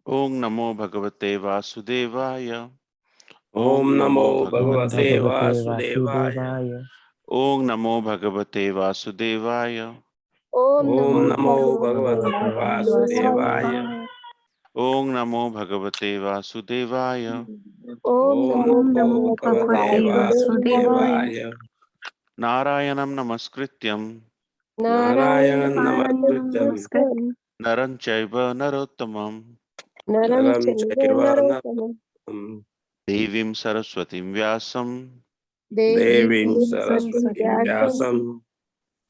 ओम नमो भगवते वासुदेवाय। ओम नमो भगवते भगवते वासुदेवाय। ओम नमो भगवते वासुदेवाय। ओम नमो भगवते वासुदेवाय। ओम नमो भगवते वासुदेवाय। ओम नमो भगवते वासुदेवाय। नारायणं नमस्कृत्यं नारायणं नमस्कृत्यं नरं चैव नरोत्तमं नरं चैव नरोत्तमं देवीं सरस्वतीं व्यासं देवीं सरस्वतीं व्यासं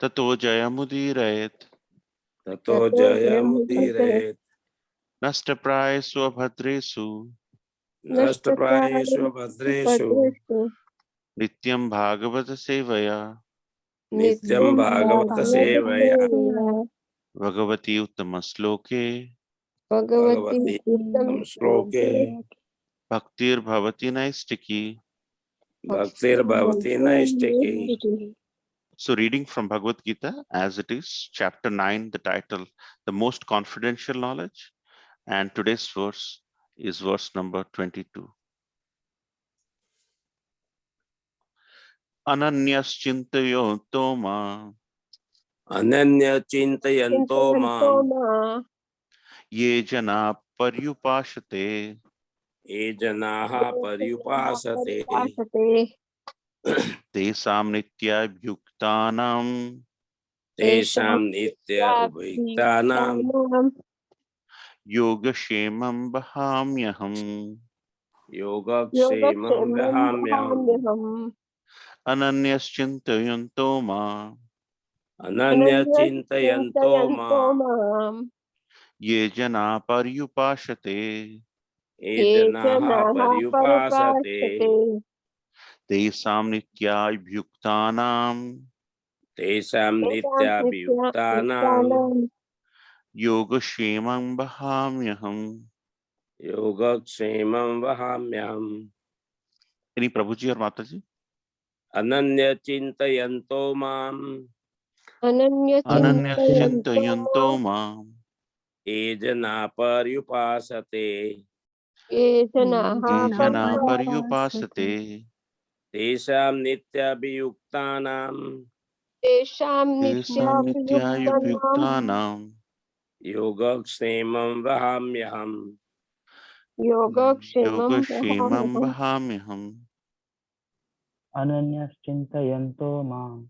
ततो जयमुदीरयेत्। ततो जयमुदीरयेत्। नष्टप्रायेषु अभद्रेषु नष्टप्रायेषु भद्रेषु नित्यं भागवत सेवया नित्यं भागवत सेवया भगवती उत्तम श्लोके भगवती उत्तम श्लोके भक्तिर्भवति नैष्टिकी। भक्तिर्भवति नैष्टिकी। So reading from Bhagavad Gita as it is, chapter 9, the title, The Most Confidential Knowledge. And today's verse is verse number 22. Ananyaschintayoto ma अनन्य चिन्तयन्तो माम् ye jana paryupashate ये जनाः पर्युपासते tesam nityabhyuktanam तेषां नित्य उभयुक्तानां योगक्षेमं वहाम्यहम्। योगक्षेमं वहाम्यहम्। अनन्यश्चिन्तयन्तो माम् अनन्य चिन्तयन्तो माम् ये जना पर्युपासते ये जनाः पर्युपासते तेषां नित्याभियुक्तानां तेषां नित्याभियुक्तानां योगक्षेमं वहाम्यहम्। योगक्षेमं वहाम्यहम्। Any Prabhuji or Mataji? अनन्य चिन्तयन्तो माम् अनन्यश्चिन्तयन्तो माम् ये जना पर्युपासते ये जना पर्युपासते तेषां नित्याभियुक्तानां तेषां नित्याभियुक्तानां योगक्षेमं वहाम्यहम्। योगक्षेमं वहाम्यहम्। अनन्यश्चिन्तयन्तो माम्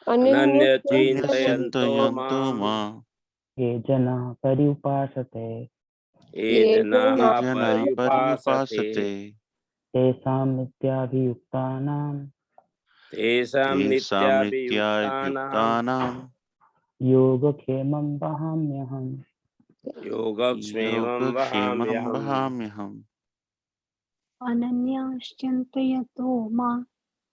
अनन्य चिन्तयन्तो अनन्यश्चिन्तयन्तो माम् माम् ये जनाः पर्युपासते ये जनाः ये जना पर्युपासते पर्युपासते तेषां नित्याभियुक्तानां तेषां तेषां नित्याभियुक्तानां नित्याभियुक्तानां योगक्षेमं वहाम्यहम्। योगक्षेमं योगक्षेमं वहाम्यहम्। वहाम्यहम्। अनन्याश्चिन्तयतो मां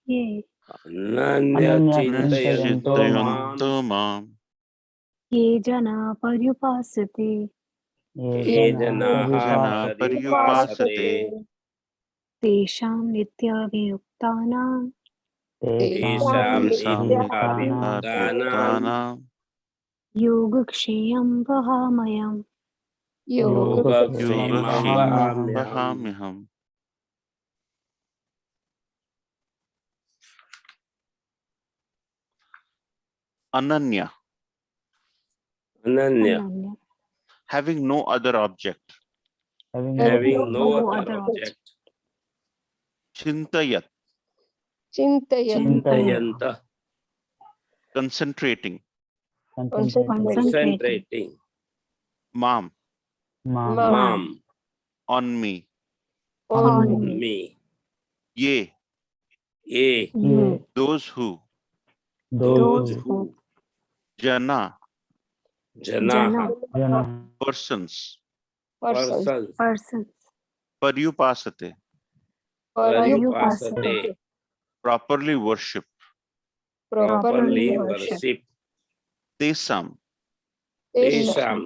ये अनन्य चिन्तयन्तो माम् अनन्यश्चिन्तयन्तो माम् ये जना पर्युपासते ये जनाः ये जना पर्युपासते पर्युपासते तेषां नित्याभियुक्तानां तेषां तेषां नित्याभियुक्तानां नित्याभियुक्तानां योगक्षेमं वहामयम्। योगक्षेमं योगक्षेमं योगक्षेमं वहाम्यहम्। वहाम्यहम्। Ananya, अनन्य अनन्य having no other object. having no no other other object. Chintayat, चिन्तयन्त concentrating. concentrating Mam, माम् on me. on me. me. Ye, ये You, those who. those who Jana, जनाः Jana, persons. persons persons, Paryupasate, पर्युपासते properly worship. properly worship. Tesam, तेषां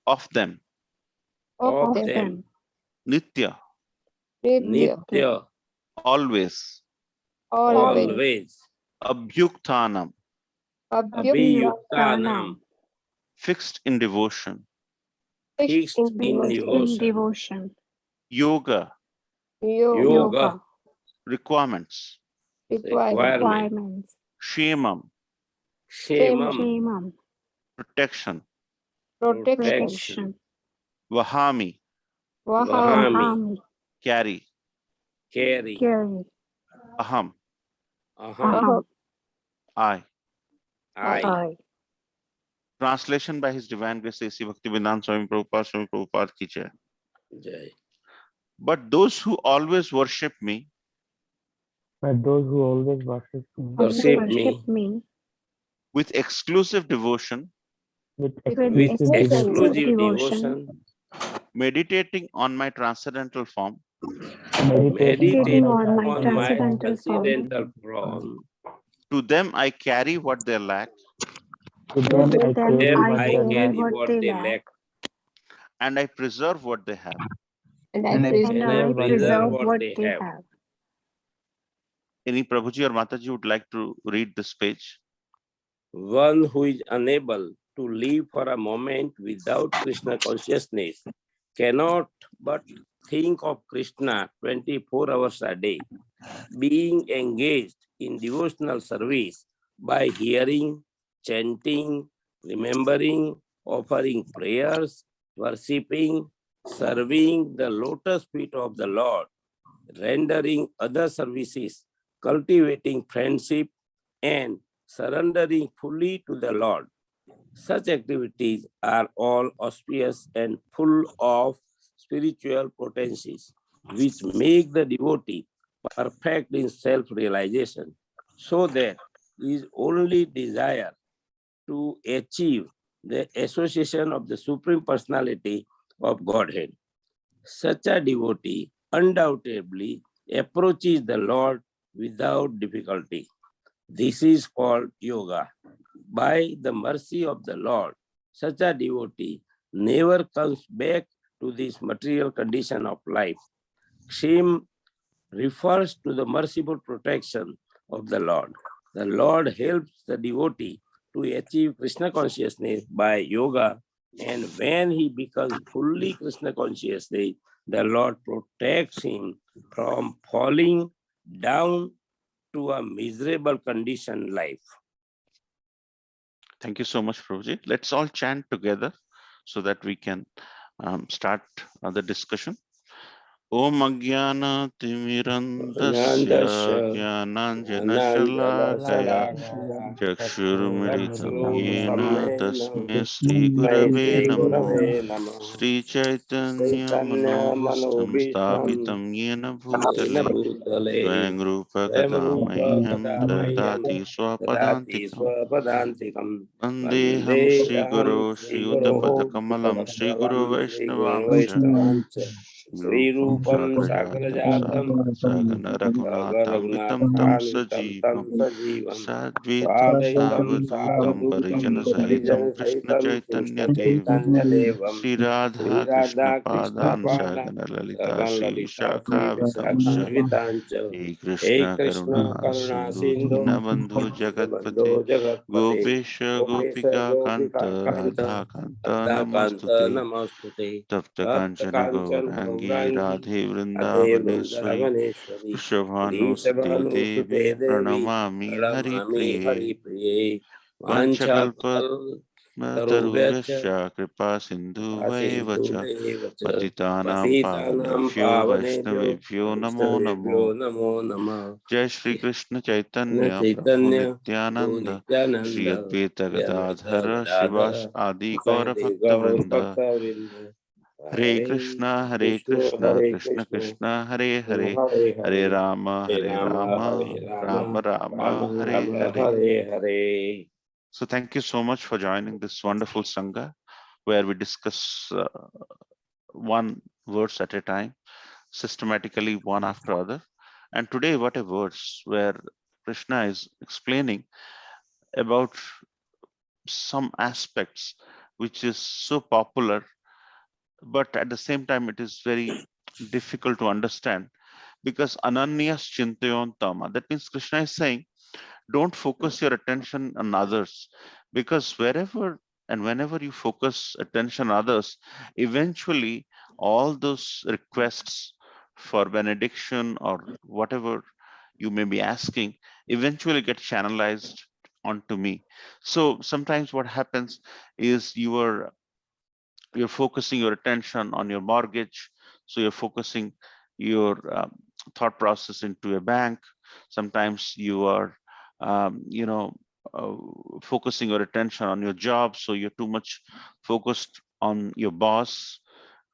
of them. of them them, Nitya, नित्य always. always Abhyuktanam, अभियुक्तानां fixed in devotion. fixed in in devotion. devotion. Yoga, Yoga, requirements. requirement. Requirements. Kshemam, Kshemam, Kshemam. protection. protection. Protection. Vahami, Vahami, Vahami. carry. carry. Carry. Aham, Aham, Aham. I. I. Translation by His Divine Grace A.C. Bhaktivedanta Swami Prabhupada ki jai. Jai. But those who always worship me But those who always worship me Worship Worship me me with exclusive devotion, with with exclusive devotion, exclusive devotion, meditating on my transcendental form, meditating on my on my transcendental form, transcendental form, to them I carry what they lack, to them I to them carry them what I they carry lack, what they lack, and I preserve what they have. and I and I and I preserve what they preserve preserve have. what what they they have. have. Any Prabhuji or Mataji would like to read this page? One who is unable to live for a moment without Krishna consciousness cannot but think of Krishna 24 hours a day, being engaged in devotional service by hearing, chanting, remembering, offering prayers, worshipping, serving the lotus feet of the Lord, rendering other services, cultivating friendship, and surrendering fully to the Lord. Such activities are all auspicious and full of spiritual potencies, which make the devotee perfect in self-realization, so that his only desire to achieve the association of the Supreme Personality of Godhead. Such a devotee undoubtedly approaches the Lord without difficulty. This is called yoga. By the mercy of the Lord, such a devotee never comes back to this material condition of life. Kshim refers to the merciful protection of the Lord. The Lord helps the devotee to achieve Krishna consciousness by yoga, and when he becomes fully Krishna conscious, the Lord protects him from falling down to a miserable condition life. Thank you so much, Prabhuji. Let's all chant together so that we can start the discussion. Om Agyana Timirandasya Jnananjana Shalakaya Chakshurumilitam Yena Tasme Sri Gurave Namo Sri Chaitanya Manobhistam Sthapitam Yena Bhutale Swayam Rupa Kadamahyam Dadati Swapadantikam Vandeham Shri Guru Shri Uttapada Kamalam Shri Guru Vaishnavamsha Sri Rupam Rupam Sagrajatam Sagrajatam Sagana Raghunatam Vitam Tam Sajivam Sajivam Sadvitam Swadaitam Savadutam Parijana Savadutam Sahitam Parijan Krishna Saitam Chaitanya Krishna Devam Chaitanya Devam Sri Sri Radha Krishna Radha Krishna Padan Pada Sagana Lalita Sagan Sri Lalita Sri Vishakha Visakha Vitamsha Vitancha He Hey Krishna Krishna Karuna Karuna Sindhu Sindhu Dinabandhu Jagatpate Bando Jagatpate Gopesha Gopesa Gopika Gopika Kanta Kanta Radha Kanta Radha Kanta Namostute Namastute Tapta Tapta Kanchana Kanchan Gaurangi Gaurangi Radhe Ade Vrindavaneshwari Vrindavaneshwari Vrishabhanusute Vrishabhanusute Devi Devi Pranamami Hari Pranamami Priye Hari Priye Vanchakalpa Vanchakalpatarubhyacha Tarubhyascha Kripa Sindhu Vaevacha Asintudevacha Patitanam Patitanam Pavanebhyo Pavanebhyo Vaishnavebhyo Namo Vaishnavebhyo Namo Namo Namah Jai Shri Krishna Krishna Chaitanya Prabhu Chaitanya Prabhu Nityananda Shri Nityananda Advaita Shri Advaita Gadadhara Shivas Gadadhara Adi Gaura Vasadi Bhakta Gaur Vrinda Bhakta Vrinda Hare Hare Hare Krishna Krishna, Hare Krishna Krishna Krishna, Hare Krishna Hare, Hare Hare Hare Rama, Hare Hare Rama Rama, Hare Rama Rama Rama, Rama Hare Rama Hare. Hare Hare. So thank you so much for joining this wonderful Sangha where we discuss one verse at a time, systematically one after other. And today, what a verse where Krishna is explaining about some aspects which is so popular, but at the same time, it is very difficult to understand because ananyas chintayon tama. That means Krishna is saying, don't focus your attention on others because wherever and whenever you focus attention on others, eventually all those requests for benediction or whatever you may be asking eventually get channelized onto me. So sometimes what happens is you're focusing your attention on your mortgage, so you're focusing your thought process into a bank. Sometimes you are you know uh, focusing your attention on your job, so you're too much focused on your boss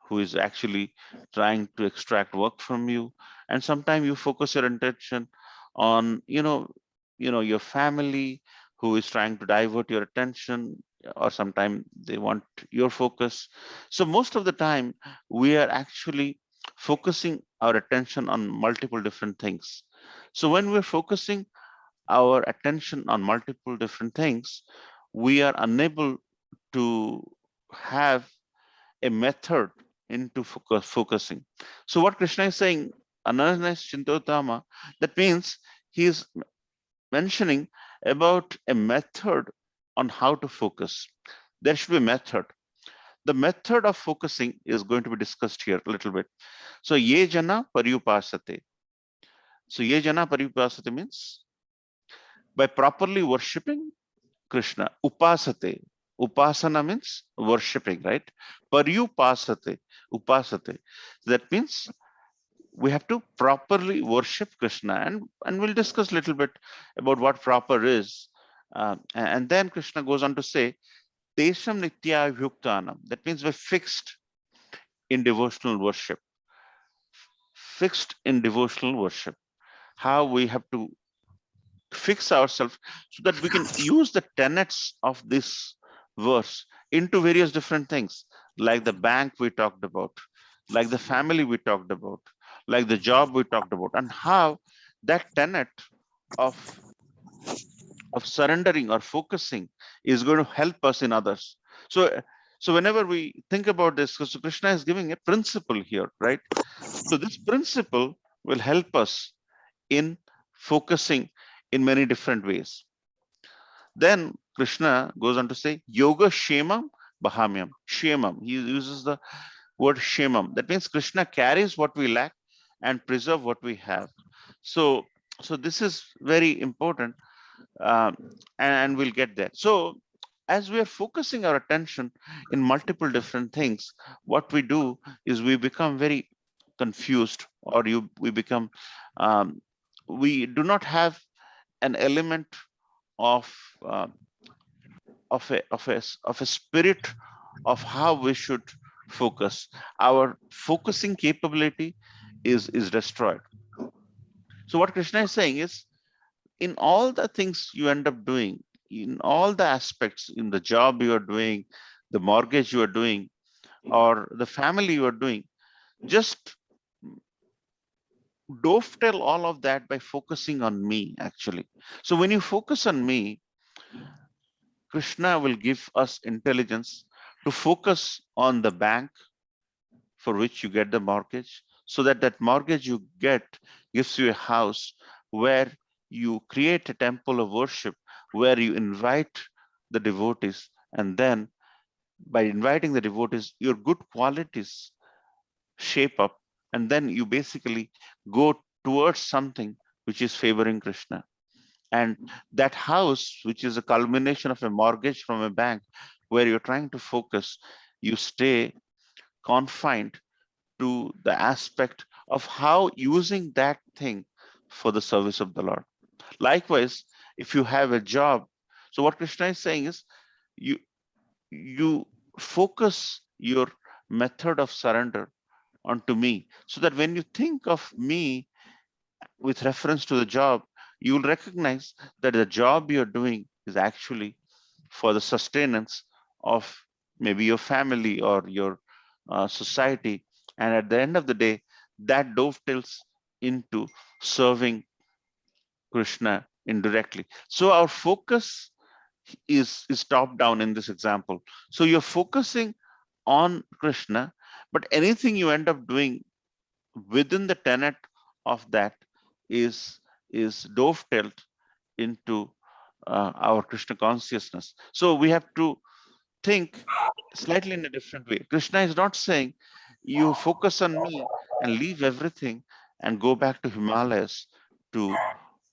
who is actually trying to extract work from you. And sometimes you focus your attention on your family who is trying to divert your attention, or sometimes they want your focus. So most of the time we are actually focusing our attention on multiple different things. So when we're focusing our attention on multiple different things, we are unable to have a method into focusing. So what Krishna is saying, Anananas Chintotama, that means he is mentioning about a method on how to focus. There should be a method. The method of focusing is going to be discussed here a little bit. So ye jana paryupasate. So ye jana paryupasate means by properly worshipping Krishna. Upasate. Upasana means worshipping, right? Paryupasate. Upasate. That means we have to properly worship Krishna, and we'll discuss a little bit about what proper is. And then Krishna goes on to say, Tesham Nitya Vyuktanam. That means we're fixed in devotional worship. Fixed in devotional worship. How we have to fix ourselves so that we can use the tenets of this verse into various different things, like the bank we talked about, like the family we talked about, like the job we talked about, and how that tenet of surrendering or focusing is going to help us in others. So whenever we think about this, because Krishna is giving a principle here, right? So this principle will help us in focusing in many different ways. Then Krishna goes on to say, Yoga Shemam Bahamyam. Shemam. He uses the word Shemam. That means Krishna carries what we lack and preserve what we have. So, so this is very important, um, and we'll get there. So, as we are focusing our attention in multiple different things, what we do is we become very confused, or we become we do not have an element of uh, of a spirit of how we should focus. Our focusing capability is destroyed. So what Krishna is saying is, in all the things you end up doing, in all the aspects, in the job you are doing, the mortgage you are doing, or the family you are doing, just dovetail all of that by focusing on me, actually. So when you focus on me, Krishna will give us intelligence to focus on the bank for which you get the mortgage, so that that mortgage you get gives you a house where you create a temple of worship, where you invite the devotees, and then by inviting the devotees, your good qualities shape up, and then you basically go towards something which is favoring Krishna. And that house, which is a culmination of a mortgage from a bank, where you're trying to focus, you stay confined to the aspect of how using that thing for the service of the Lord. Likewise, if you have a job, so what Krishna is saying is, you you focus your method of surrender onto me, so that when you think of me with reference to the job, you will recognize that the job you're doing is actually for the sustenance of maybe your family or your society. And at the end of the day, that dovetails into serving Krishna indirectly. So our focus is top down in this example. So you're focusing on Krishna, but anything you end up doing within the tenet of that is dovetailed into our Krishna consciousness. So we have to think slightly in a different way. Krishna is not saying you focus on me and leave everything and go back to Himalayas to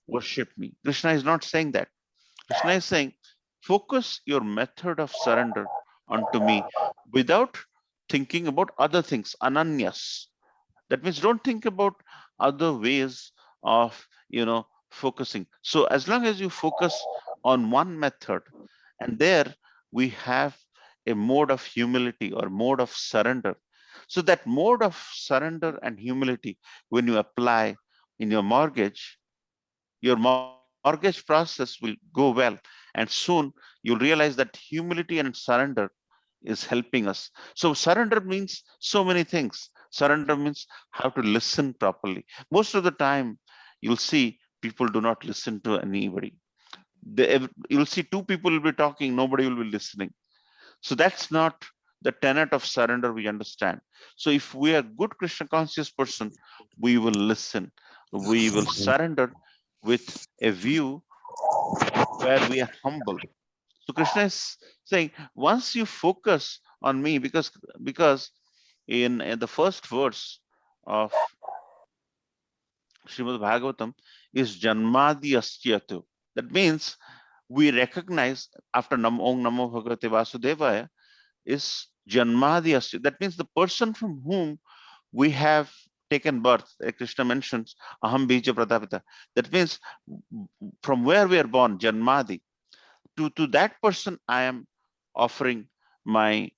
worship me. Krishna is not saying that. Krishna is saying, focus your method of surrender onto me without thinking about other things, ananyas. That means don't think about other ways of, focusing. So as long as you focus on one method, and there we have a mode of humility or mode of surrender. So that mode of surrender and humility, when you apply in your mortgage process will go well, and soon you'll realize that humility and surrender is helping us. So surrender means so many things. Surrender means how to listen properly. Most of the time you'll see people do not listen to anybody. You'll see two people will be talking, nobody will be listening. So that's not the tenet of surrender we understand. So if we are good Krishna conscious person, we will listen, we will surrender with a view where we are humble. So Krishna is saying, once you focus on me, because in the first verse of Srimad Bhagavatam is Janmadi Astyatu. That means we recognize after Om Namo Bhagavate Vasudevaya is Janmadi Astyatu. That means the person from whom we have taken birth. Krishna mentions Aham Bija Pratapita. That means from where we are born, Janmadi. To that person I am offering my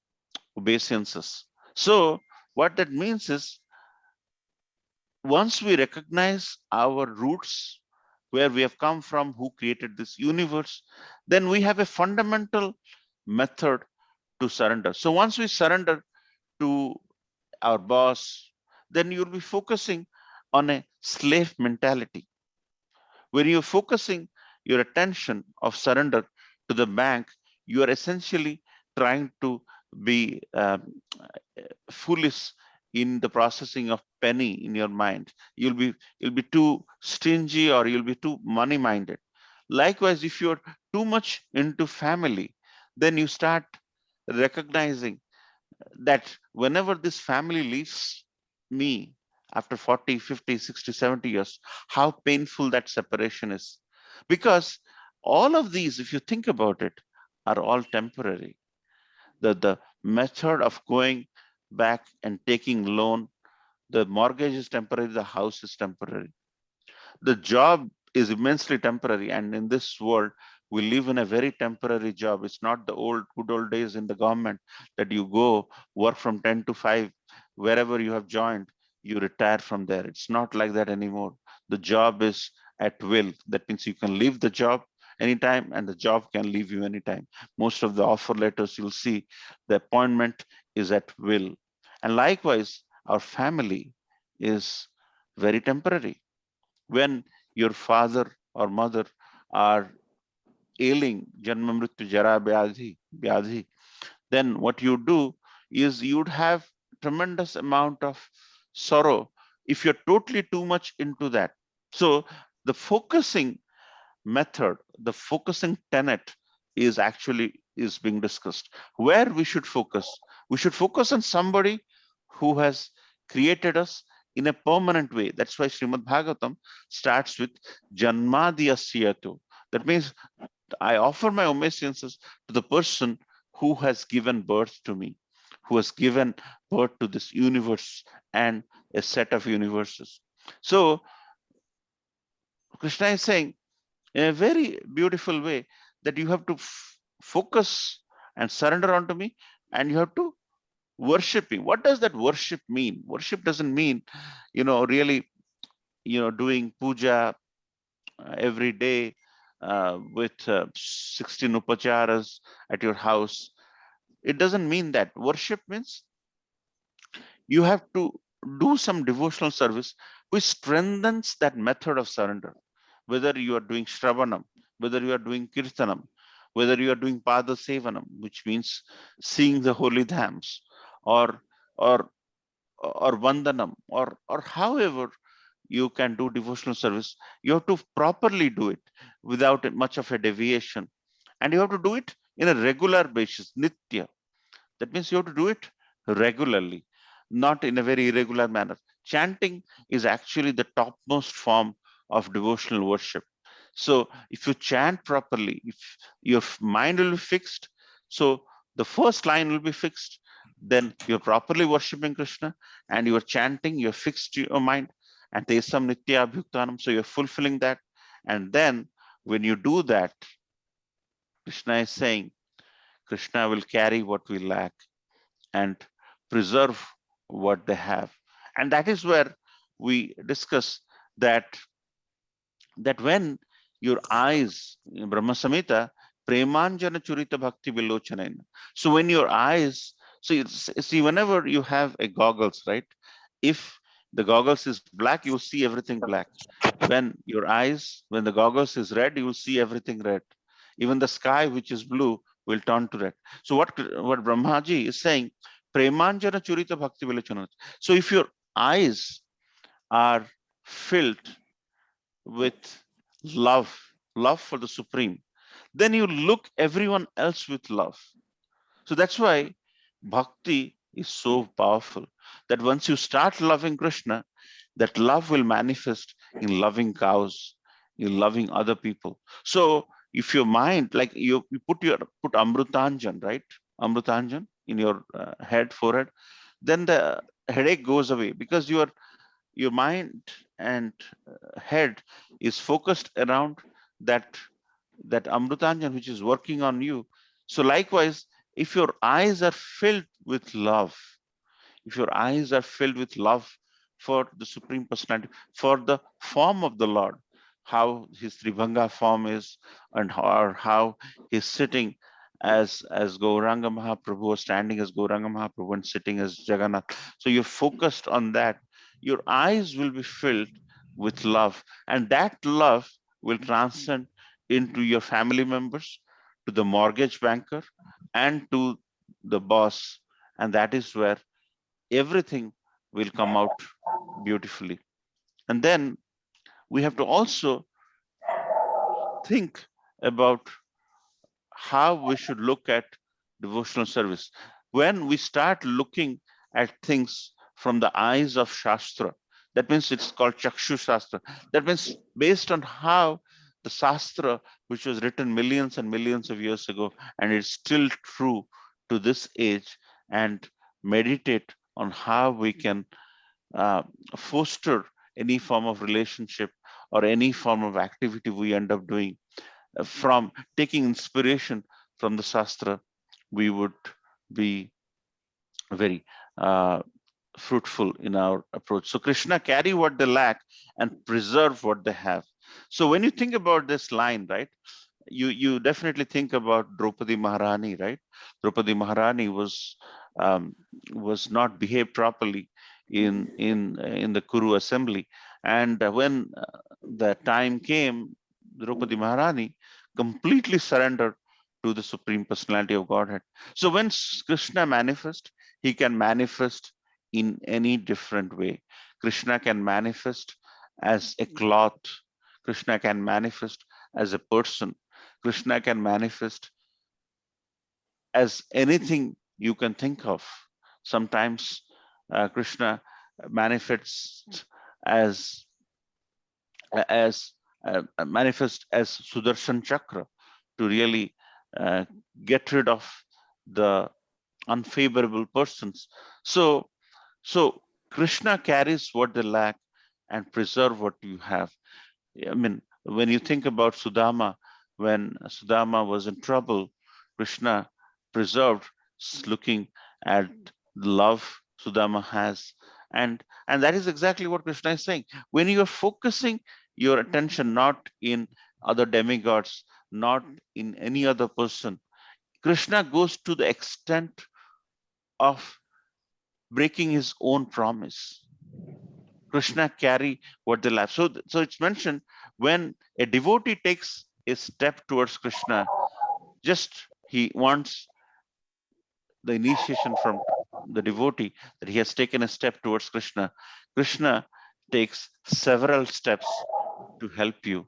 obeisances. So what that means is, once we recognize our roots, where we have come from, who created this universe, then we have a fundamental method to surrender. So once we surrender to our boss, then you'll be focusing on a slave mentality. When you're focusing your attention of surrender to the bank, you are essentially trying to be foolish in the processing of penny in your mind. You'll be too stingy, or you'll be too money minded. Likewise, if you're too much into family, then you start recognizing that whenever this family leaves me after 40, 50, 60, 70 years, how painful that separation is. Because all of these, if you think about it, are all temporary. The method of going back and taking loan, the mortgage is temporary, the house is temporary, the job is immensely temporary. And in this world we live in a very temporary job. It's not the good old days in the government that you go work from 10 to 5, wherever you have joined, you retire from there. It's not like that anymore. The job is at will. That means you can leave the job anytime and the job can leave you anytime. Most of the offer letters you'll see, the appointment is at will. And likewise, our family is very temporary. When your father or mother are ailing, janma mrityu jara vyadhi, then what you do is you'd have tremendous amount of sorrow if you're totally too much into that. So the focusing method, the focusing tenet is actually is being discussed. Where we should focus? We should focus on somebody who has created us in a permanent way. That's why Srimad Bhagavatam starts with Janmadhyasya. That means I offer my obeisances to the person who has given birth to me, who has given birth to this universe and a set of universes. So Krishna is saying in a very beautiful way that you have to focus and surrender onto me, and you have to worship me. What does that worship mean? Worship doesn't mean, really, doing puja every day with 16 upacharas at your house. It doesn't mean that. Worship means you have to do some devotional service which strengthens that method of surrender. Whether you are doing Shravanam, whether you are doing Kirtanam, whether you are doing Pada Sevanam, which means seeing the holy dhams, or or or Vandanam, or however you can do devotional service, you have to properly do it without much of a deviation. And you have to do it in a regular basis, nitya. That means you have to do it regularly, not in a very irregular manner. Chanting is actually the topmost form of devotional worship. So if you chant properly, if your mind will be fixed, so the first line will be fixed, then you're properly worshiping Krishna and you're chanting, you're fixed your mind, and there's some nitya abhyuktanam, so you're fulfilling that. And then when you do that, Krishna is saying, Krishna will carry what we lack and preserve what they have. And that is where we discuss that when your eyes, in Brahma Samhita, Premanjana Churita Bhakti Vilochanena. So when your eyes, so see, whenever you have a goggles, right? If the goggles is black, you will see everything black. When your eyes, when the goggles is red, you will see everything red. Even the sky, which is blue, will turn to red. So what Brahmaji is saying, Premanjana Churita Bhakti Vilochanena. So if your eyes are filled with love for the Supreme, then you look everyone else with love. So that's why bhakti is so powerful, that once you start loving Krishna, that love will manifest in loving cows, in loving other people. So if your mind, like you put Amrutanjan, right? Amrutanjan in your head, forehead, then the headache goes away because your mind and head is focused around that amrutanjan which is working on you. So likewise, if your eyes are filled with love, if your eyes are filled with love for the Supreme Personality, for the form of the Lord, how his Tribhanga form is, and how he's sitting as Gauranga Mahaprabhu, or standing as Gauranga Mahaprabhu and sitting as Jagannath. So you're focused on that. Your eyes will be filled with love, and that love will transcend into your family members, to the mortgage banker, and to the boss. And that is where everything will come out beautifully. And then we have to also think about how we should look at devotional service. When we start looking at things from the eyes of Shastra, that means it's called Chakshu Shastra. That means based on how the Shastra, which was written millions and millions of years ago, and it's still true to this age, and meditate on how we can uh, foster any form of relationship or any form of activity we end up doing from taking inspiration from the Shastra, we would be very fruitful in our approach. So Krishna carry what they lack and preserve what they have. So when you think about this line, right, you definitely think about Draupadi Maharani, right? Draupadi Maharani um, was not behaved properly in the Kuru assembly, and when the time came, Draupadi Maharani completely surrendered to the Supreme Personality of Godhead. So when Krishna manifests, he can manifest in any different way. Krishna can manifest as a cloth. Krishna can manifest as a person. Krishna can manifest as anything you can think of. Sometimes Krishna manifests as as manifest as Sudarshan Chakra to really uh, get rid of the unfavorable persons. So Krishna carries what they lack and preserve what you have. I mean, when you think about Sudama, when Sudama was in trouble, Krishna preserved, looking at the love Sudama has. And that is exactly what Krishna is saying. When you are focusing your attention not in other demigods, not in any other person, Krishna goes to the extent of breaking his own promise. Krishna carry what they lack. So it's mentioned when a devotee takes a step towards Krishna, just he wants the initiation from the devotee that he has taken a step towards Krishna. Krishna takes several steps to help you.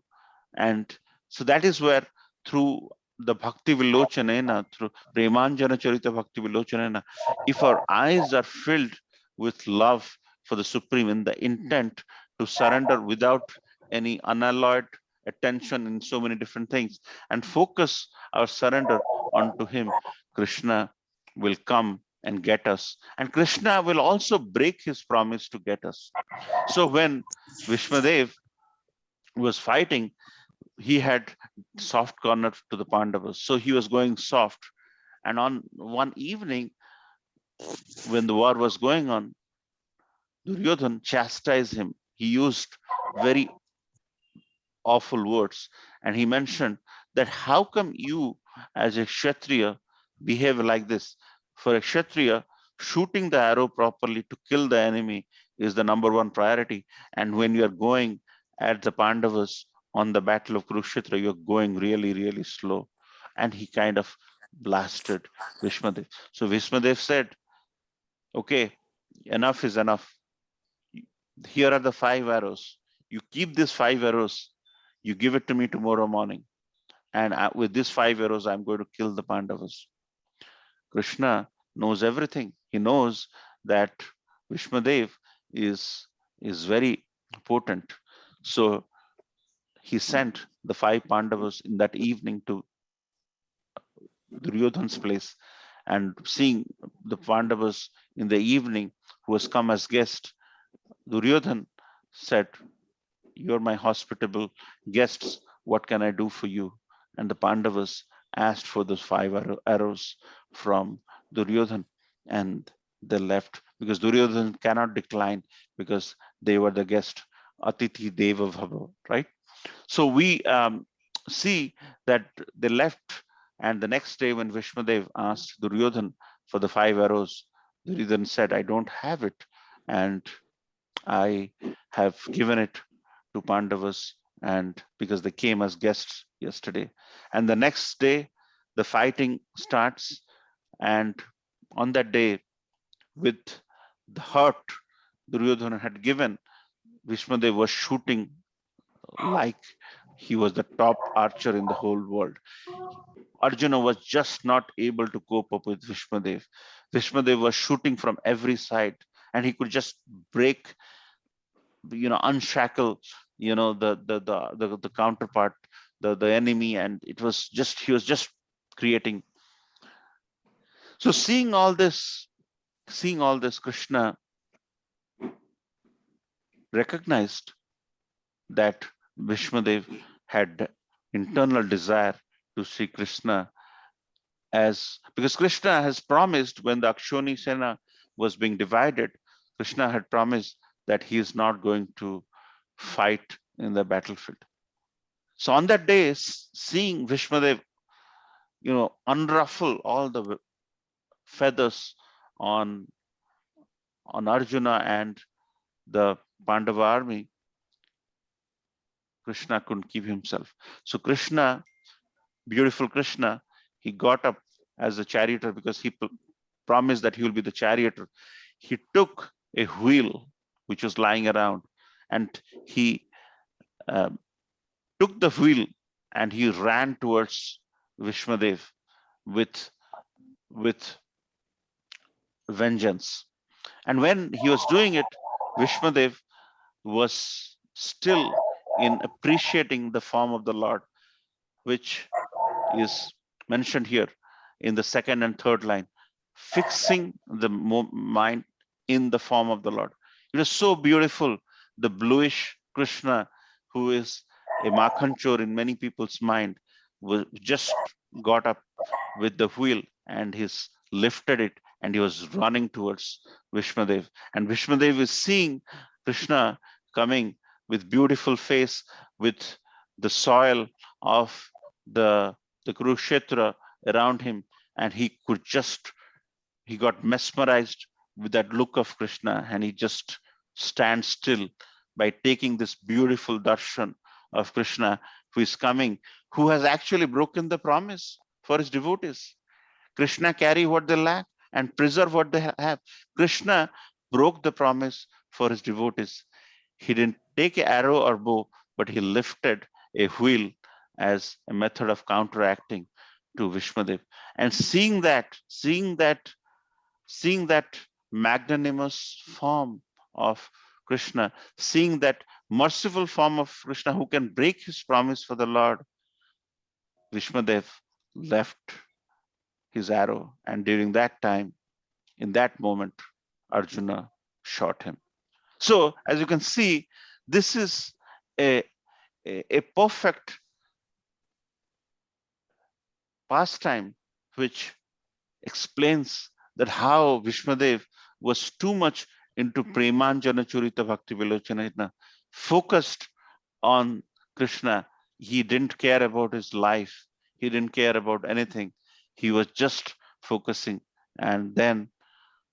And so that is where through the Bhakti Vilochanena, through Premanjana Charita Bhakti Vilochanena, if our eyes are filled with love for the Supreme in the intent to surrender without any unalloyed attention in so many different things and focus our surrender onto Him, Krishna will come and get us. And Krishna will also break his promise to get us. So when Vishmadev was fighting, he had soft corner to the Pandavas. So he was going soft. And on one evening, when the war was going on, Duryodhan chastised him. He used very awful words. And he mentioned that how come you, as a Kshatriya, behave like this? For a Kshatriya, shooting the arrow properly to kill the enemy is the number one priority. And when you are going at the Pandavas on the battle of Kurukshetra, you're going really, really slow. And he kind of blasted Vishmadev. So Vishmadev said, okay, enough is enough. Here are the 5 arrows. You keep these 5 arrows. You give it to me tomorrow morning. And with these 5 arrows, I'm going to kill the Pandavas. Krishna knows everything. He knows that Vishmadev is very potent. So he sent the 5 Pandavas in that evening to Duryodhan's place. And seeing the Pandavas in the evening who has come as guest, Duryodhan said, "You're my hospitable guests. What can I do for you?" And the Pandavas asked for those 5 arrows from Duryodhan, and they left because Duryodhan cannot decline because they were the guest. Atithi Deva Bhava, right? So we see that they left, and the next day when Vishmadev asked Duryodhan for the 5 arrows, Duryodhan said, "I don't have it, and I have given it to Pandavas, and because they came as guests yesterday." And the next day, the fighting starts, and on that day, with the hurt Duryodhana had given, Vishmadev was shooting like he was the top archer in the whole world. Arjuna was just not able to cope up with Vishmadev. Vishmadev was shooting from every side, and he could just break, unshackle, the counterpart, the enemy, and it was just he was just creating. So seeing all this, Krishna recognized that Vishmadev had internal desire to see Krishna, as because Krishna has promised when the Akshoni Sena was being divided, Krishna had promised that he is not going to fight in the battlefield. So on that day, seeing Vishmadev, unruffle all the feathers on Arjuna and the Pandava army, Krishna couldn't keep himself. So Krishna, beautiful Krishna, he got up as a charioteer because he promised that he will be the charioteer. He took a wheel which was lying around, and he took the wheel and he ran towards Vishmadev with vengeance. And when he was doing it, Vishmadev was still in appreciating the form of the Lord, which is mentioned here in the second and third line, fixing the mind in the form of the Lord. It is so beautiful. The bluish Krishna, who is a Makhanchor in many people's mind, just got up with the wheel and he's lifted it and he was running towards Vishmadev. And Vishmadev is seeing Krishna coming with beautiful face, with the soil of the Kurukshetra around him, and he got mesmerized with that look of Krishna, and he just stands still by taking this beautiful darshan of Krishna, who is coming, who has actually broken the promise for his devotees. Krishna carry what they lack and preserve what they have. Krishna broke the promise for his devotees. He didn't take an arrow or bow, but he lifted a wheel as a method of counteracting to Vishmadev, and seeing that magnanimous form of Krishna, seeing that merciful form of Krishna who can break his promise for the Lord, Vishmadev left his arrow, and during that time, in that moment, Arjuna shot him. So, as you can see, this is a perfect pastime which explains that how Vishmadev was too much into Premanjana Churita Bhakti Vilochana, focused on Krishna. He didn't care about his life. He didn't care about anything. He was just focusing. And then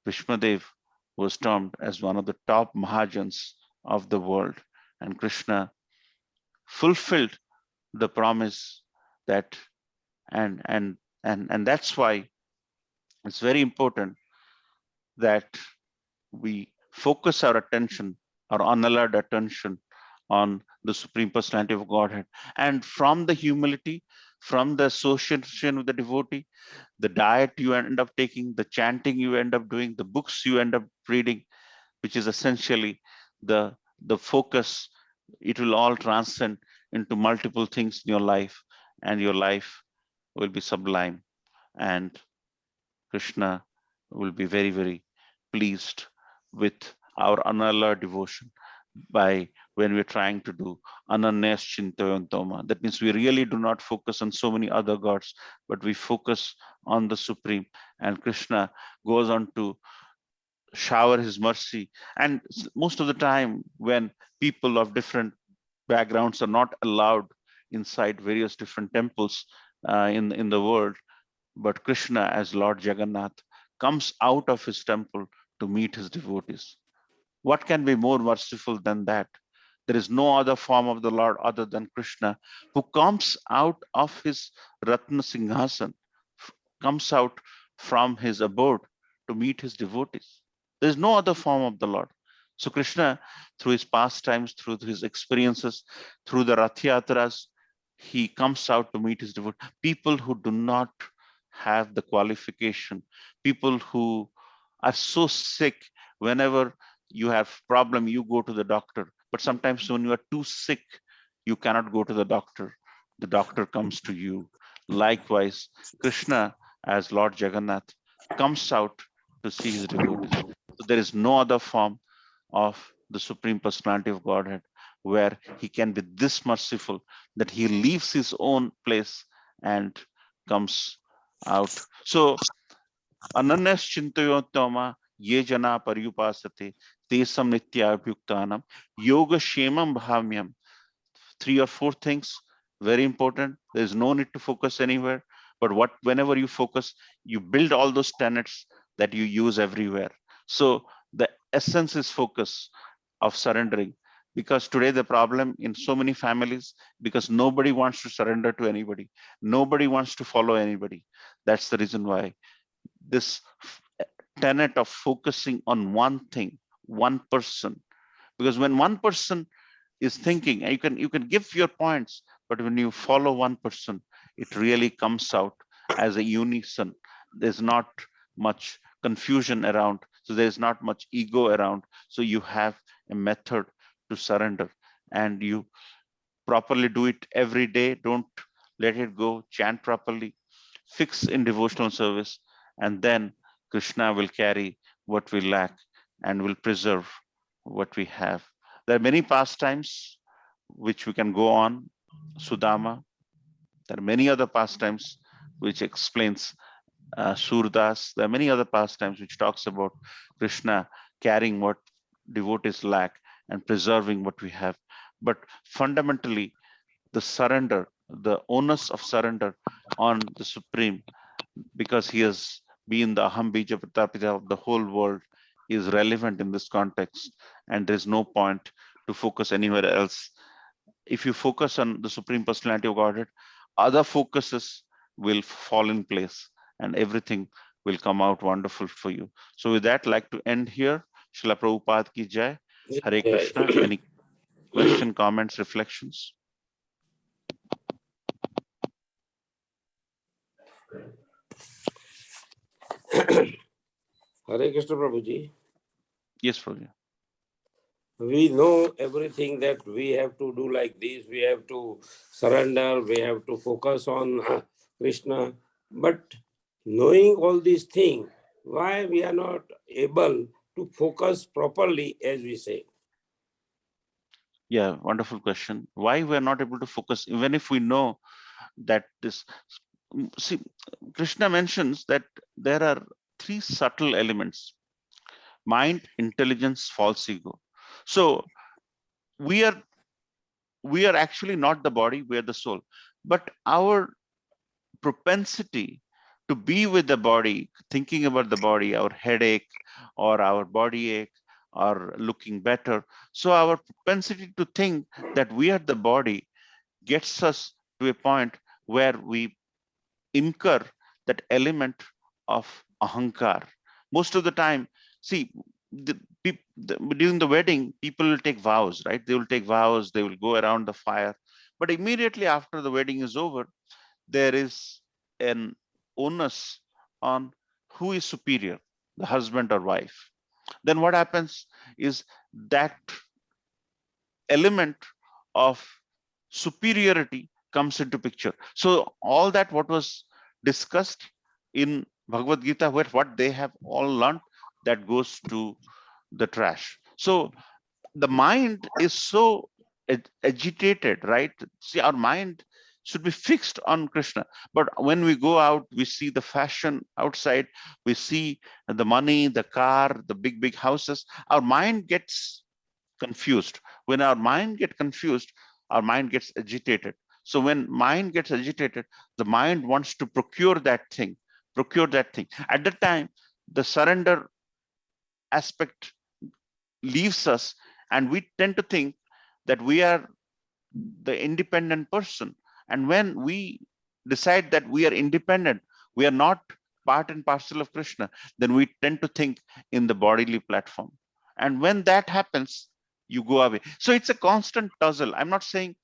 Vishmadev was termed as one of the top Mahajans of the world. And Krishna fulfilled the promise that, and that's why it's very important that we focus our attention, our unalloyed attention on the Supreme Personality of Godhead. And from the humility, from the association with the devotee, the diet you end up taking, the chanting you end up doing, the books you end up reading, which is essentially the focus, it will all transcend into multiple things in your life, and your life will be sublime. And Krishna will be very, very pleased with our unalloyed devotion by when we're trying to do ananyas chintayantoma. That means we really do not focus on so many other gods, but we focus on the Supreme. And Krishna goes on to shower his mercy. And most of the time, when people of different backgrounds are not allowed inside various different temples in the world, but Krishna, as Lord Jagannath, comes out of his temple to meet his devotees. What can be more merciful than that? There is no other form of the Lord other than Krishna, who comes out of his Ratna Singhasan, comes out from his abode to meet his devotees. There is no other form of the Lord. So Krishna, through his pastimes, through his experiences, through the Rath Yatras, he comes out to meet his devotees. People who do not have the qualification, people who are so sick. Whenever you have problem, you go to the doctor, but sometimes when you are too sick, you cannot go to the doctor comes to you. Likewise, Krishna, as Lord Jagannath, comes out to see his devotees. So there is no other form of the Supreme Personality of Godhead where he can be this merciful that he leaves his own place and comes out. So Ananyas Chintayotama Ye Jana Paryupasate Tesam Nityabhyuktanam Yoga Shemam Bhamyam. 3 or 4 things, very important. There's no need to focus anywhere. But whenever you focus, you build all those tenets that you use everywhere. So the essence is focus of surrendering. Because today the problem in so many families, because nobody wants to surrender to anybody. Nobody wants to follow anybody. That's the reason why this tenet of focusing on one thing, one person. Because when one person is thinking, and you can give your points, but when you follow one person, it really comes out as a unison. There's not much confusion around, so there's not much ego around. So you have a method to surrender, and you properly do it every day. Don't let it go. Chant properly, fix in devotional service, and then Krishna will carry what we lack and will preserve what we have. There are many pastimes which we can go on. Sudama. There are many other pastimes which explains Surdas. There are many other pastimes which talks about Krishna carrying what devotees lack and preserving what we have. But fundamentally, the surrender, the onus of surrender on the Supreme, because he has been the Aham Bija Pratapita of the whole world, is relevant in this context, and there's no point to focus anywhere else. If you focus on the Supreme Personality of Godhead, other focuses will fall in place and everything will come out wonderful for you. So with that, I'd like to end here. Srila Prabhupada ki jai. Hare Krishna. Any question, comments, reflections? Hare Krishna Prabhuji. Yes, Prabhuji. We know everything that we have to do like this, we have to surrender, we have to focus on Krishna. But knowing all these things, why we are not able to focus properly, as we say? Yeah, wonderful question. Why we are not able to focus, even if we know that this, see, Krishna mentions that there are three subtle elements: mind, intelligence, false ego. So we are actually not the body, we are the soul. But our propensity to be with the body, thinking about the body, our headache or our body ache or looking better. So our propensity to think that we are the body gets us to a point where we incur that element of ahankar. Most of the time, see, during the wedding, people will take vows, right? They will take vows, they will go around the fire. But immediately after the wedding is over, there is an onus on who is superior, the husband or wife. Then what happens is that element of superiority comes into picture. So all that what was discussed in Bhagavad Gita, what they have all learned, that goes to the trash. So the mind is so agitated, right? See, our mind should be fixed on Krishna. But when we go out, we see the fashion outside, we see the money, the car, the big houses. Our mind gets confused. When our mind gets confused, our mind gets agitated. So when mind gets agitated, the mind wants to procure that thing. At that time, the surrender aspect leaves us, and we tend to think that we are the independent person. And when we decide that we are independent, we are not part and parcel of Krishna, then we tend to think in the bodily platform. And when that happens, you go away. So it's a constant tussle. I'm not saying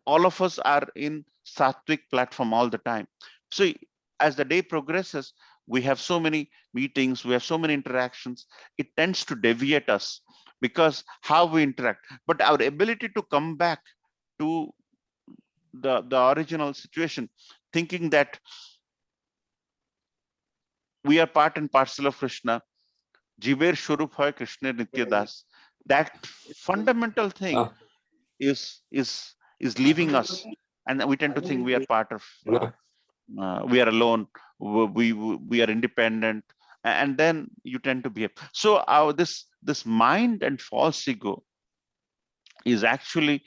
all of us are in sattvic platform all the time. So as the day progresses, we have so many meetings, we have so many interactions, it tends to deviate us because how we interact. But our ability to come back to the original situation, thinking that we are part and parcel of Krishna, Jiver Shurup Hoy Krishna Nitya Das, that fundamental thing Ah, is leaving us, and we tend to think we are part of no. we are alone, we are independent, and then you tend to behave. So our this mind and false ego is actually,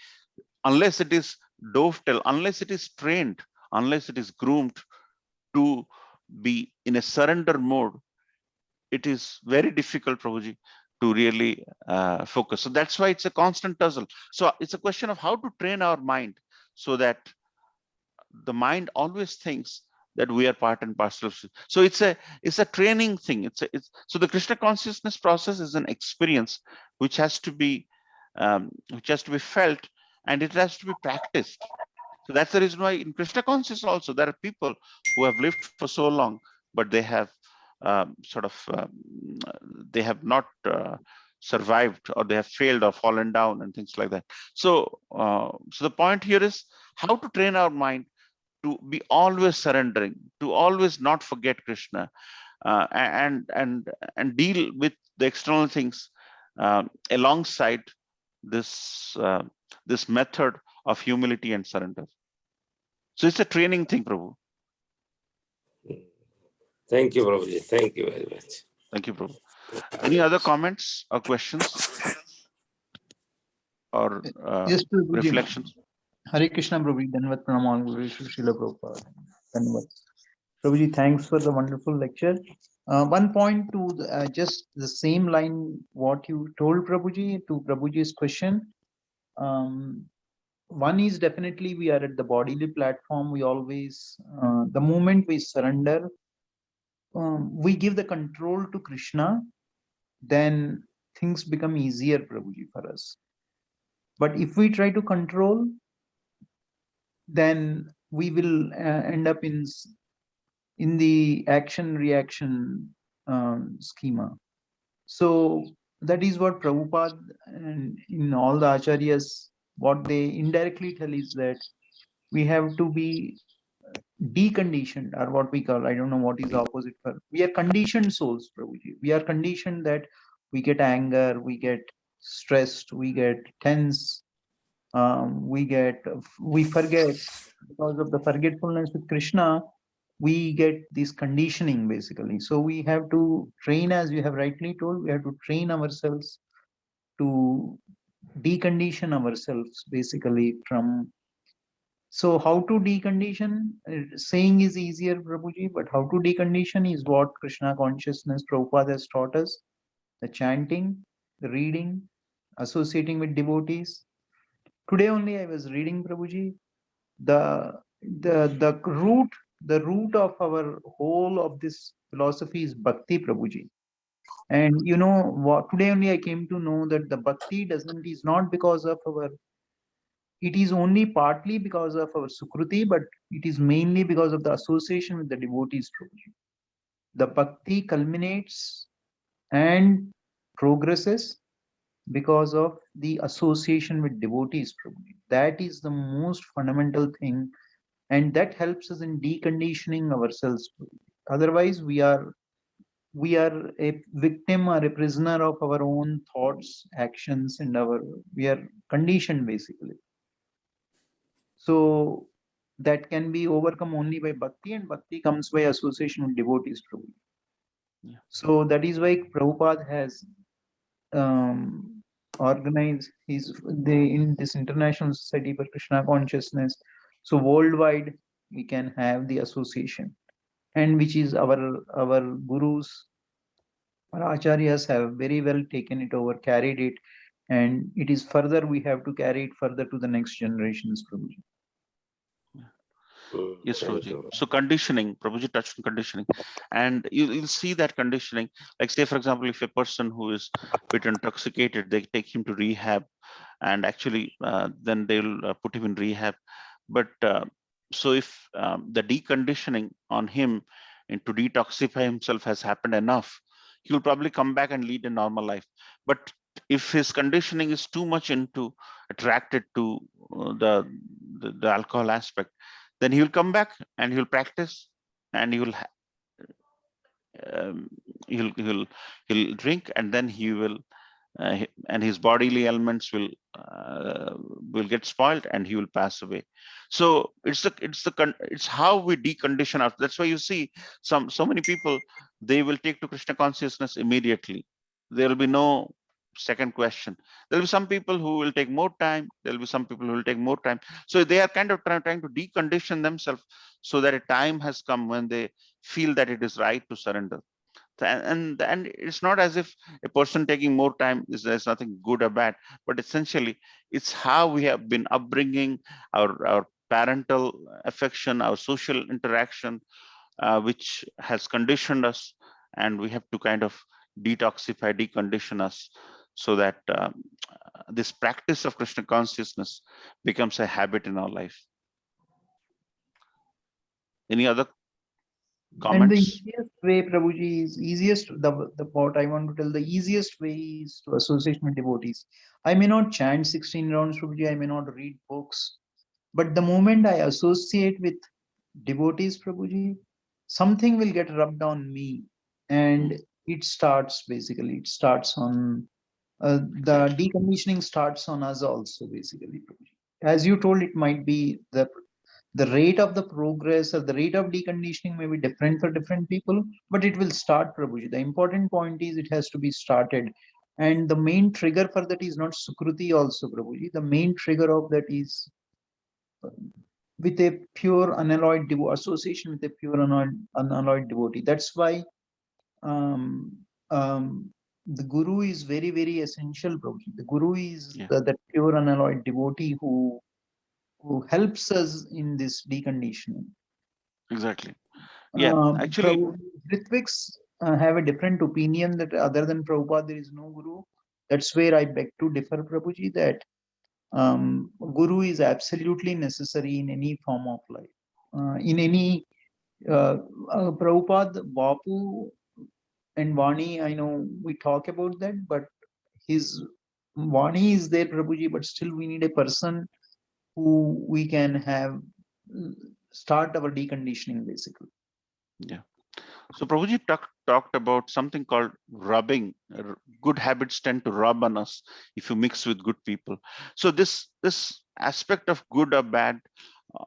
unless it is dovetail, unless it is trained, unless it is groomed to be in a surrender mode, it is very difficult, Prabhuji, to really focus. So that's why it's a constant tussle. So it's a question of how to train our mind so that the mind always thinks that we are part and parcel of. So it's a training thing. It's so the Krishna consciousness process is an experience which has to be felt, and it has to be practiced. So that's the reason why in Krishna consciousness also there are people who have lived for so long, but they have sort of they have not survived, or they have failed or fallen down and things like that. So so the point here is how to train our mind to be always surrendering, to always not forget Krishna, and deal with the external things alongside this this method of humility and surrender. So it's a training thing, Prabhu. Thank you, Prabhuji. Thank you very much. Thank you, Prabhu. Any other comments or questions or Yes, Prabhuji. reflections? Hare Krishna, Prabhuji. Dhanavad Pranam, Srila Prabhupada. Dhanavad. Prabhuji, thanks for the wonderful lecture. One point to just the same line what you told Prabhuji to Prabhuji's question. One is definitely we are at the bodily platform. We always, the moment we surrender, we give the control to Krishna, then things become easier, Prabhuji, for us. But if we try to control, then we will end up in in the action-reaction schema. So that is what Prabhupada and in all the acharyas, what they indirectly tell is that we have to be deconditioned, or what we call, I don't know what is the opposite for, we are conditioned souls, Prabhuji. We are conditioned that we get anger, we get stressed, we get tense, we forget. Because of the forgetfulness with Krishna, we get this conditioning basically. So we have to train, as you have rightly told, we have to train ourselves to decondition ourselves basically from. So how to decondition? Saying is easier, Prabhuji, but how to decondition is what Krishna consciousness Prabhupada has taught us. The chanting, the reading, associating with devotees. Today only I was reading, Prabhuji, the root of our whole of this philosophy is bhakti, Prabhuji. And you know what, today only I came to know that the bhakti is not because of our, it is only partly because of our sukruti, but it is mainly because of the association with the devotees, Prabhuji. The bhakti culminates and progresses because of the association with devotees, Prabhuji. That is the most fundamental thing, and that helps us in deconditioning ourselves. Otherwise, we are a victim or a prisoner of our own thoughts, actions, and we are conditioned basically. So that can be overcome only by bhakti, and bhakti comes by association with devotees, Prabhuji. Yeah. So that is why Prabhupada has organized in this International Society for Krishna Consciousness. So worldwide we can have the association, and which is our gurus, our acharyas have very well taken it over, carried it, and it is further, we have to carry it further to the next generations, Prabhuji. Yes, Thank Prabhuji. you. So conditioning, Prabhuji touched on conditioning, and you'll see that conditioning. Like say, for example, if a person who is a bit intoxicated, they take him to rehab, and actually then they'll put him in rehab. But so if the deconditioning on him and to detoxify himself has happened enough, he will probably come back and lead a normal life. But if his conditioning is too much into attracted to the alcohol aspect, then he will come back and he will practice, and um, he'll drink, and then he will and his bodily elements will get spoiled, and he will pass away. So it's how we decondition us. That's why you see so many people, they will take to Krishna consciousness immediately. There will be no second question. There will be some people who will take more time, there will be some people who will take more time. So they are kind of trying to decondition themselves, so that a time has come when they feel that it is right to surrender. And it's not as if a person taking more time is, there's nothing good or bad, but essentially it's how we have been upbringing, our parental affection, our social interaction, which has conditioned us, and we have to kind of detoxify, decondition us, so that this practice of Krishna consciousness becomes a habit in our life. Any other And the comments? easiest way, Prabhuji, is easiest, the what I want to tell, the easiest way is to associate with devotees. I may not chant 16 rounds, Prabhuji, I may not read books, but the moment I associate with devotees, Prabhuji, something will get rubbed on me, and it starts basically, it starts on the deconditioning starts on us also, basically, Prabhuji. As you told, it might be the rate of the progress or the rate of deconditioning may be different for different people, but it will start, Prabhuji. The important point is it has to be started. And the main trigger for that is not Sukruti also, Prabhuji. The main trigger of that is with a pure unalloyed association with a pure unalloyed devotee. That's why um, um, the Guru is very, very essential, Prabhuji. The Guru is the pure unalloyed devotee who helps us in this deconditioning. Exactly. Yeah, actually, Ritviks have a different opinion that other than Prabhupada, there is no Guru. That's where I beg to differ, Prabhuji, that Guru is absolutely necessary in any form of life. In any Prabhupada, Bapu and Vani, I know we talk about that, but his Vani is there, Prabhuji, but still we need a person who we can have start our deconditioning basically. Yeah. So Prabhuji talked about something called rubbing. Good habits tend to rub on us if you mix with good people. So this aspect of good or bad uh,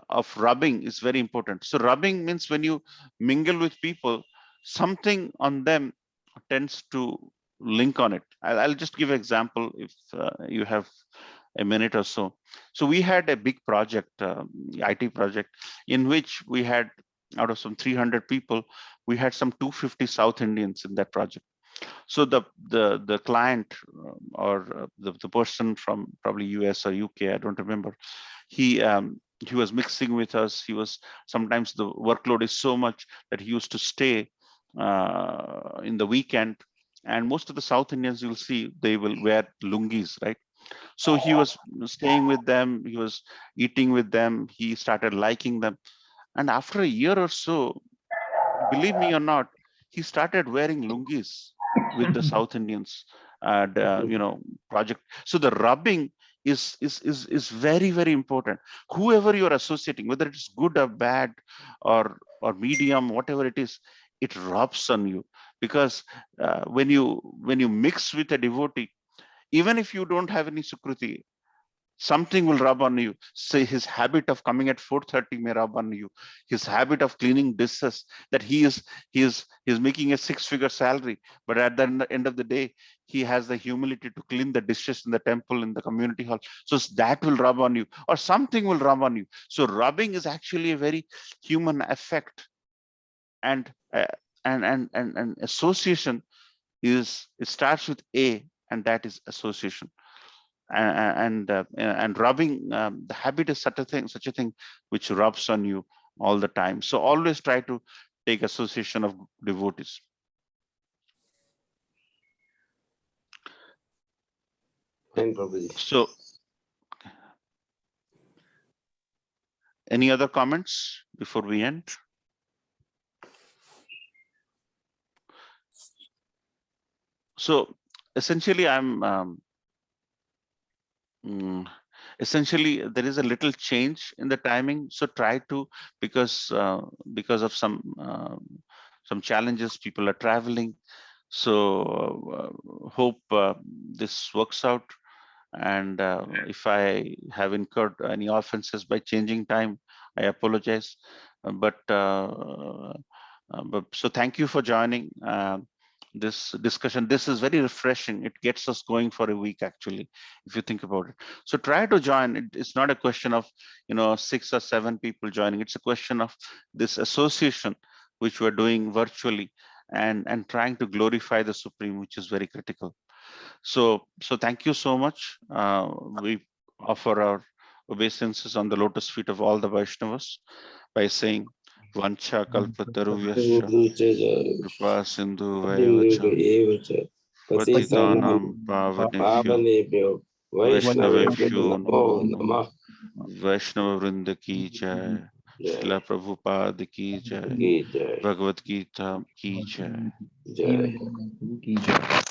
of rubbing is very important. So rubbing means when you mingle with people, something on them tends to link on it. I'll just give an example if you have a minute or so. So we had a big project, IT project, in which we had out of some 300 people, we had some 250 South Indians in that project. So the client or the person from probably US or UK, I don't remember, he was mixing with us. He was sometimes the workload is so much that he used to stay in the weekend. And most of the South Indians you'll see they will wear lungis, right? So he was staying with them. He was eating with them. He started liking them. And after a year or so, believe me or not, he started wearing lungis with the South Indians and project. So the rubbing is very, very important. Whoever you're associating, whether it's good or bad or medium, whatever it is, it rubs on you. Because when you mix with a devotee, even if you don't have any sukruti, something will rub on you. Say his habit of coming at 4:30 may rub on you. His habit of cleaning dishes, that he is making a six-figure salary, but at the end of the day, he has the humility to clean the dishes in the temple, in the community hall. So that will rub on you, or something will rub on you. So rubbing is actually a very human effect, and and association is, it starts with A, and that is association. And rubbing, the habit is such a thing which rubs on you all the time. So always try to take association of devotees. Fine, Prabhuji. So any other comments before we end? So essentially essentially there is a little change in the timing, so try to, because of some challenges, people are traveling. So hope this works out. And if I have incurred any offenses by changing time, I apologize. But so thank you for joining this discussion. This is very refreshing. It gets us going for a week, actually, if you think about it. So try to join. It's not a question of 6 or 7 people joining. It's a question of this association which we're doing virtually, and trying to glorify the Supreme, which is very critical. So thank you so much. We offer our obeisances on the lotus feet of all the Vaishnavas by saying Vancha Kalpataruvyascha Kripa Sindhu Vayevacha Patitanam Pavanebhyo Pavanebhyo Vaishnavebhyo Namo Namo Namah. Vaishnava Vrinda Ki Jai, Srila Prabhupada Ki Jai, Ki Jai. Bhagavad Gita Ki Jai. Jai. Ki jai.